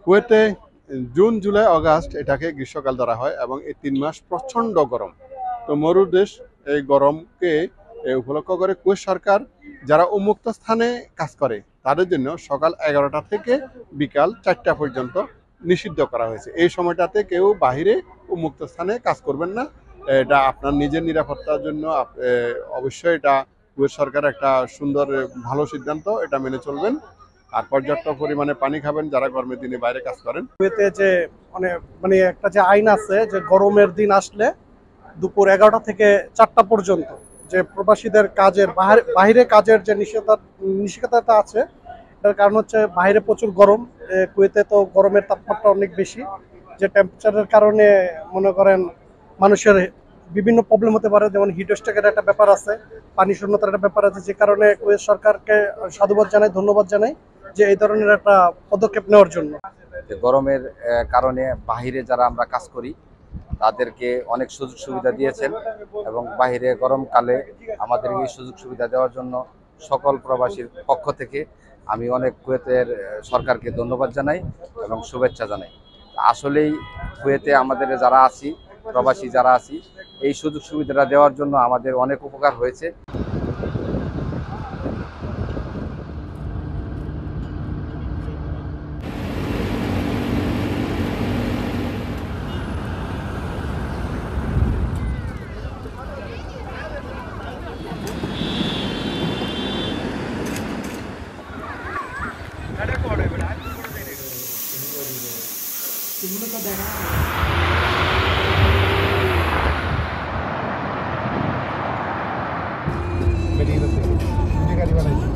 কুয়েতে June July August এটাকে গ্রীষ্মকাল ধরা হয় এবং এই 3 মাস প্রচণ্ড গরম। তো মরু দেশ এই গরমকে উপলক্ষ করে কুয়েত সরকার যারা উন্মুক্ত স্থানে কাজ করে তাদের জন্য সকাল 11টা থেকে বিকাল 4টা পর্যন্ত নিষিদ্ধ করা হয়েছে। এই সময়টাতে কেউ বাহিরে উন্মুক্ত স্থানে কাজ করবেন না। এটা আপনার নিজের নিরাপত্তার জন্য অবশ্যই এটা কুয়েত সরকার একটা সুন্দর ভালো সিদ্ধান্ত, এটা মেনে চলবেন। আর পর্যাপ্ত পরিমাণে পানি খাবেন যারা গরমের দিনে বাইরে কাজ করেন। কুয়েতে যে মানে একটা যে আইন আছে যে গরমের দিন আসলে দুপুর 11টা থেকে 4টা পর্যন্ত যে প্রবাসীদের কাজের বাইরে কাজের যে নিষেধাজ্ঞা আছে, এটার কারণ হচ্ছে বাইরে প্রচুর গরম। কুয়েতে তো গরমের তাপমাত্রা অনেক বেশি, যে টেম্পারেচারের কারণে মনে করেন মানুষের বিভিন্ন প্রবলেম হতে পারে, যেমন হিটস্ট্রোকের একটা ব্যাপার আছে, পানি শূন্যতার একটা ব্যাপার আছে, যে কারণে কুয়েত সরকারকে সাধুবাদ জানাই, ধন্যবাদ জানাই যে এই ধরনের একটা পদক্ষেপ নেওয়ার জন্য। গরমের কারণে বাহিরে যারা আমরা কাজ করি তাদেরকে অনেক সুযোগ সুবিধা দিয়েছেন এবং বাহিরে গরমকালে আমাদের এই সুযোগ সুবিধা দেওয়ার জন্য সকল প্রবাসীর পক্ষ থেকে আমি অনেক কুয়েতের সরকারকে ধন্যবাদ জানাই এবং শুভেচ্ছা জানাই। আসলেই কুয়েতে আমাদের যারা আছি, প্রবাসী যারা আছি, এই সুযোগ সুবিধাটা দেওয়ার জন্য আমাদের অনেক উপকার হয়েছে। গাড়ি বানাইছি।